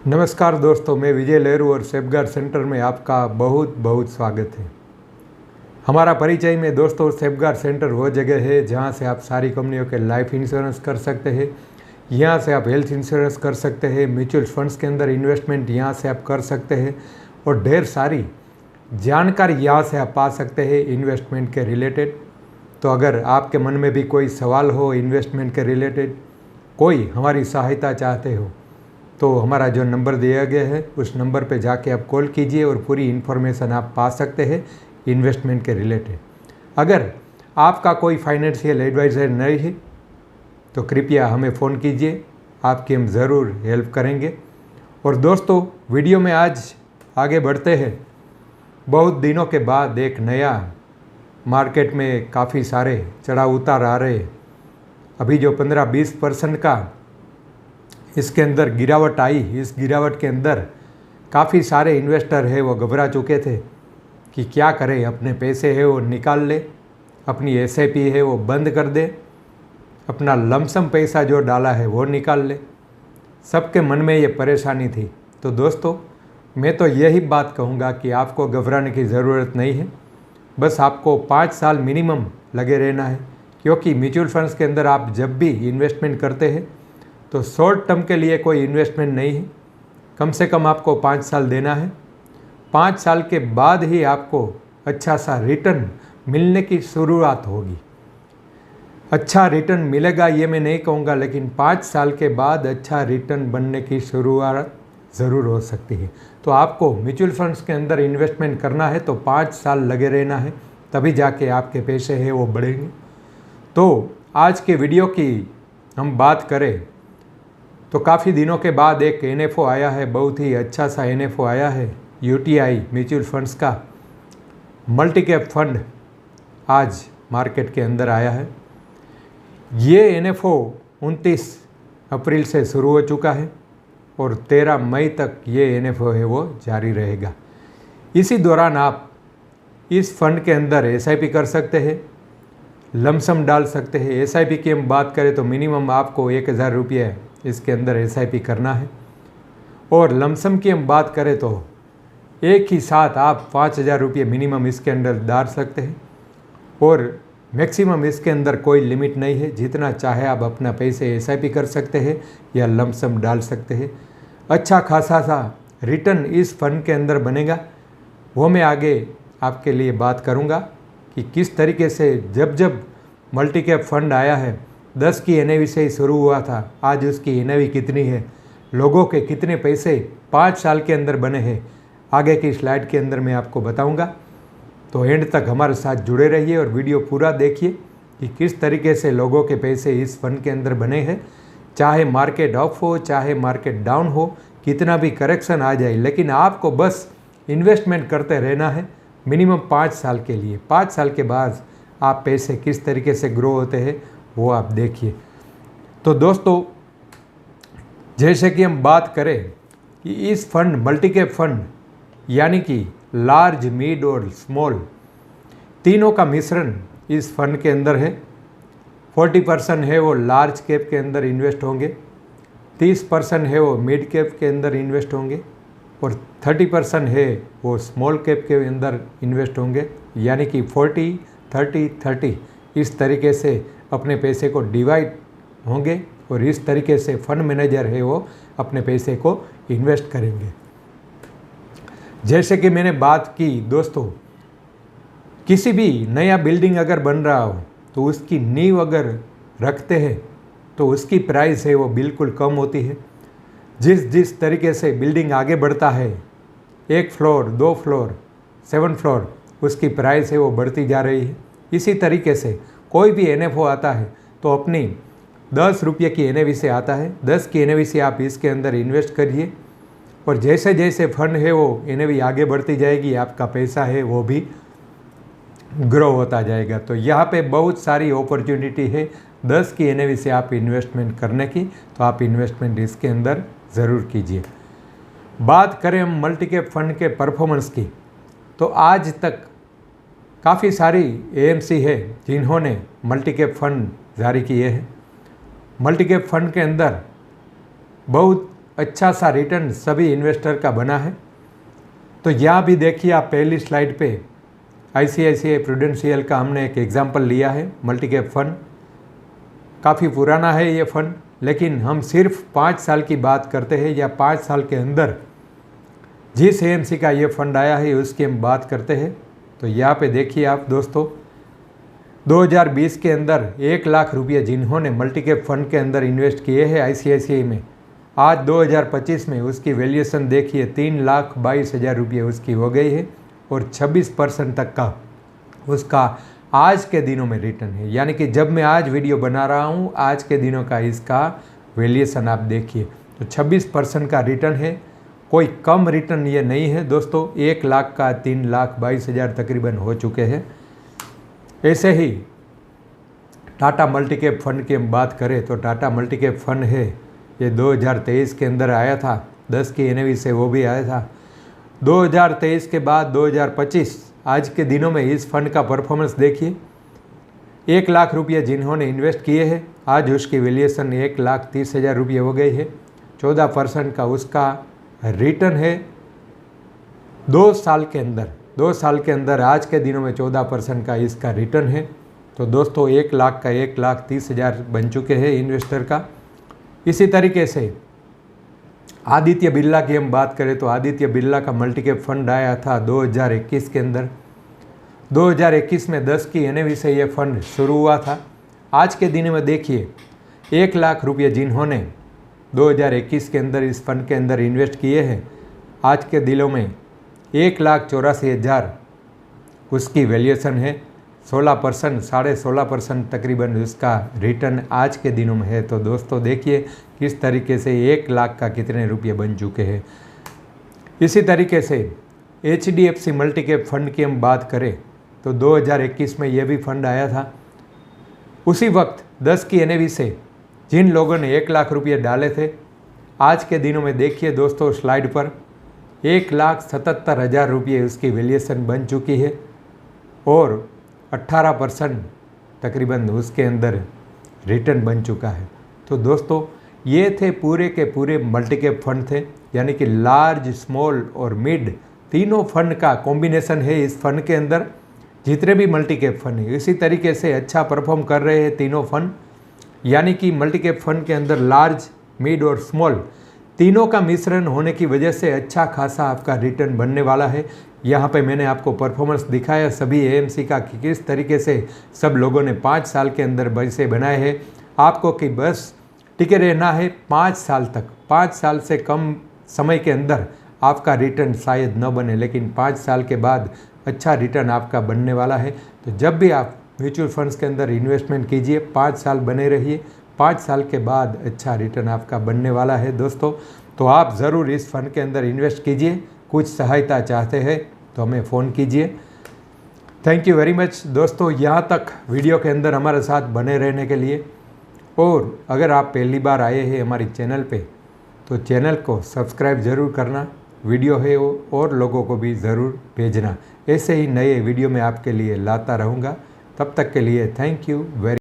नमस्कार दोस्तों, मैं विजय लेरू और सेफगार्ड सेंटर में आपका बहुत बहुत स्वागत है। हमारा परिचय में दोस्तों, सेफगार्ड सेंटर वो जगह है जहां से आप सारी कंपनियों के लाइफ इंश्योरेंस कर सकते हैं। यहां से आप हेल्थ इंश्योरेंस कर सकते हैं, म्यूचुअल फंड्स के अंदर इन्वेस्टमेंट यहां से आप कर सकते हैं और ढेर सारी जानकारी यहाँ से आप पा सकते हैं इन्वेस्टमेंट के रिलेटेड। तो अगर आपके मन में भी कोई सवाल हो इन्वेस्टमेंट के रिलेटेड, कोई हमारी सहायता चाहते हो, तो हमारा जो नंबर दिया गया है उस नंबर पे जाके आप कॉल कीजिए और पूरी इन्फॉर्मेशन आप पा सकते हैं इन्वेस्टमेंट के रिलेटेड। अगर आपका कोई फाइनेंशियल एडवाइज़र नहीं है तो कृपया हमें फ़ोन कीजिए, आपकी हम ज़रूर हेल्प करेंगे। और दोस्तों, वीडियो में आज आगे बढ़ते हैं। बहुत दिनों के बाद एक नया मार्केट में काफ़ी सारे चढ़ाव उतार आ रहे हैं। अभी जो 15-20% का इसके अंदर गिरावट आई, इस गिरावट के अंदर काफ़ी सारे इन्वेस्टर हैं वो घबरा चुके थे कि क्या करें, अपने पैसे है वो निकाल ले, अपनी एसआईपी है वो बंद कर दे, अपना लमसम पैसा जो डाला है वो निकाल ले। सबके मन में ये परेशानी थी। तो दोस्तों, मैं तो यही बात कहूँगा कि आपको घबराने की ज़रूरत नहीं है। बस आपको 5 साल मिनिमम लगे रहना है, क्योंकि म्यूचुअल फंड्स के अंदर आप जब भी इन्वेस्टमेंट करते हैं तो शॉर्ट टर्म के लिए कोई इन्वेस्टमेंट नहीं है। कम से कम आपको 5 साल देना है। 5 साल के बाद ही आपको अच्छा सा रिटर्न मिलने की शुरुआत होगी। अच्छा रिटर्न मिलेगा ये मैं नहीं कहूँगा, लेकिन 5 साल के बाद अच्छा रिटर्न बनने की शुरुआत ज़रूर हो सकती है। तो आपको म्यूचुअल फंड्स के अंदर इन्वेस्टमेंट करना है तो 5 साल लगे रहना है, तभी जाके आपके पैसे हैं वो बढ़ेंगे। तो आज के वीडियो की हम बात करें तो काफ़ी दिनों के बाद एक एनएफओ आया है, बहुत ही अच्छा सा एनएफओ आया है, यूटीआई म्यूचुअल फंड्स का मल्टी कैप फंड आज मार्केट के अंदर आया है। ये एनएफओ 29 अप्रैल से शुरू हो चुका है और 13 मई तक ये एनएफओ है वो जारी रहेगा। इसी दौरान आप इस फंड के अंदर एसआईपी कर सकते हैं, लमसम डाल सकते हैं। एसआईपी की हम बात करें तो मिनिमम आपको 1000 रुपये इसके अंदर एसआईपी करना है, और लमसम की हम बात करें तो एक ही साथ आप 5000 रुपये मिनिमम इसके अंदर डाल सकते हैं, और मैक्सिमम इसके अंदर कोई लिमिट नहीं है। जितना चाहे आप अपना पैसे एसआईपी कर सकते हैं या लमसम डाल सकते हैं। अच्छा खासा सा रिटर्न इस फंड के अंदर बनेगा, वो मैं आगे आपके लिए बात करूँगा कि किस तरीके से जब जब मल्टी कैप फंड आया है 10 की एनएवी से ही शुरू हुआ था, आज उसकी एनएवी कितनी है, लोगों के कितने पैसे 5 साल के अंदर बने हैं, आगे की स्लाइड के अंदर मैं आपको बताऊंगा। तो एंड तक हमारे साथ जुड़े रहिए और वीडियो पूरा देखिए कि किस तरीके से लोगों के पैसे इस फंड के अंदर बने हैं। चाहे मार्केट अप हो चाहे मार्केट डाउन हो, कितना भी करेक्शन आ जाए, लेकिन आपको बस इन्वेस्टमेंट करते रहना है मिनिमम 5 साल के लिए। 5 साल के बाद आप पैसे किस तरीके से ग्रो होते हैं वो आप देखिए। तो दोस्तों, जैसे कि हम बात करें कि इस फंड मल्टी कैप फंड यानी कि लार्ज, मिड और स्मॉल तीनों का मिश्रण इस फंड के अंदर है। 40% है वो लार्ज कैप के अंदर इन्वेस्ट होंगे, 30% है वो मिड कैप के अंदर इन्वेस्ट होंगे और 30% है वो स्मॉल कैप के अंदर इन्वेस्ट होंगे। यानी कि 40-30-30 इस तरीके से अपने पैसे को डिवाइड होंगे और इस तरीके से फंड मैनेजर है वो अपने पैसे को इन्वेस्ट करेंगे। जैसे कि मैंने बात की दोस्तों, किसी भी नया बिल्डिंग अगर बन रहा हो तो उसकी नींव अगर रखते हैं तो उसकी प्राइस है वो बिल्कुल कम होती है। जिस तरीके से बिल्डिंग आगे बढ़ता है, 1 फ्लोर 2 फ्लोर 7 फ्लोर, उसकी प्राइस है वो बढ़ती जा रही है। इसी तरीके से कोई भी एनएफओ आता है तो अपनी 10 रुपये की एनएवी से आता है। 10 की एनएवी से आप इसके अंदर इन्वेस्ट करिए और जैसे जैसे फंड है वो एनएवी आगे बढ़ती जाएगी, आपका पैसा है वो भी ग्रो होता जाएगा। तो यहाँ पे बहुत सारी अपॉर्चुनिटी है 10 की एनएवी से आप इन्वेस्टमेंट करने की, तो आप इन्वेस्टमेंट इसके अंदर ज़रूर कीजिए। बात करें हम मल्टी कैप फंड के परफॉर्मेंस की, तो आज तक काफ़ी सारी एएमसी है जिन्होंने मल्टी कैप फंड जारी किए हैं। मल्टी कैप फंड के अंदर बहुत अच्छा सा रिटर्न सभी इन्वेस्टर का बना है। तो यहाँ भी देखिए आप पहली स्लाइड पे ICICI प्रूडेंशियल का हमने एक एग्जांपल लिया है। मल्टी कैप फंड काफ़ी पुराना है ये फंड, लेकिन हम सिर्फ 5 साल की बात करते हैं या 5 साल के अंदर जिस AMC का ये फंड आया है उसकी हम बात करते हैं। तो यहाँ पे देखिए आप दोस्तों, 2020 के अंदर 1 लाख रुपये जिन्होंने मल्टी कैप फंड के अंदर इन्वेस्ट किए हैं ICICI में, आज 2025 में उसकी वैल्यूएशन देखिए 3,22,000 रुपये उसकी हो गई है और 26% तक का उसका आज के दिनों में रिटर्न है। यानी कि जब मैं आज वीडियो बना रहा हूँ, आज के दिनों का इसका वैल्यूएशन आप देखिए तो 26% का रिटर्न है। कोई कम रिटर्न ये नहीं है दोस्तों। 1 लाख का 3,22,000 तकरीबन हो चुके हैं। ऐसे ही टाटा मल्टी कैप फंड की हम बात करें तो टाटा मल्टी कैप फंड है, ये 2023 के अंदर आया था, 10 की NAV से वो भी आया था। 2023 के बाद 2025 आज के दिनों में इस फंड का परफॉर्मेंस देखिए। 1 लाख रुपये जिन्होंने इन्वेस्ट किए हैं, आज उसकी वैल्यूएशन 1,30,000 रुपये हो गई है। 14% का उसका रिटर्न है 2 साल के अंदर। 2 साल के अंदर आज के दिनों में 14% का इसका रिटर्न है। तो दोस्तों 1 लाख का 1,30,000 बन चुके हैं इन्वेस्टर का। इसी तरीके से आदित्य बिरला की हम बात करें तो आदित्य बिरला का मल्टी कैप फंड आया था 2021 के अंदर। 2021 में 10 की NAV से ये फंड शुरू हुआ था। आज के दिन में देखिए 1 लाख रुपये जिन्होंने 2021 के अंदर इस फंड के अंदर इन्वेस्ट किए हैं, आज के दिनों में 1,84,000 उसकी वैल्यूएशन है। 16%, 16.5% तकरीबन उसका रिटर्न आज के दिनों में है। तो दोस्तों देखिए किस तरीके से 1 लाख का कितने रुपये बन चुके हैं। इसी तरीके से HDFC मल्टी कैप फंड की हम बात करें तो 2021 में ये भी फंड आया था। उसी वक्त 10 की NAV से जिन लोगों ने 1 लाख रुपये डाले थे, आज के दिनों में देखिए दोस्तों स्लाइड पर 1,77,000 रुपये उसकी वैल्यूएशन बन चुकी है और 18% तकरीबन उसके अंदर रिटर्न बन चुका है। तो दोस्तों ये थे पूरे के पूरे मल्टी कैप फंड थे, यानी कि लार्ज, स्मॉल और मिड तीनों फंड का कॉम्बिनेशन है इस फंड के अंदर। जितने भी मल्टी कैप फंड है इसी तरीके से अच्छा परफॉर्म कर रहे हैं तीनों फंड। यानी कि मल्टी कैप फंड के अंदर लार्ज, मिड और स्मॉल तीनों का मिश्रण होने की वजह से अच्छा खासा आपका रिटर्न बनने वाला है। यहाँ पे मैंने आपको परफॉर्मेंस दिखाया सभी AMC का कि किस तरीके से सब लोगों ने 5 साल के अंदर पैसे बनाए हैं। आपको कि बस टिके रहना है 5 साल तक। 5 साल से कम समय के अंदर आपका रिटर्न शायद न बने, लेकिन 5 साल के बाद अच्छा रिटर्न आपका बनने वाला है। तो जब भी आप म्यूचुअल फंड्स के अंदर इन्वेस्टमेंट कीजिए, 5 साल बने रहिए, 5 साल के बाद अच्छा रिटर्न आपका बनने वाला है दोस्तों। तो आप ज़रूर इस फंड के अंदर इन्वेस्ट कीजिए। कुछ सहायता चाहते हैं तो हमें फ़ोन कीजिए। थैंक यू वेरी मच दोस्तों, यहाँ तक वीडियो के अंदर हमारे साथ बने रहने के लिए। और अगर आप पहली बार आए हैं हमारे चैनल पे तो चैनल को सब्सक्राइब ज़रूर करना, वीडियो है वो और लोगों को भी ज़रूर भेजना। ऐसे ही नए वीडियो मैं आपके लिए लाता रहूँगा। तब तक के लिए थैंक यू वेरी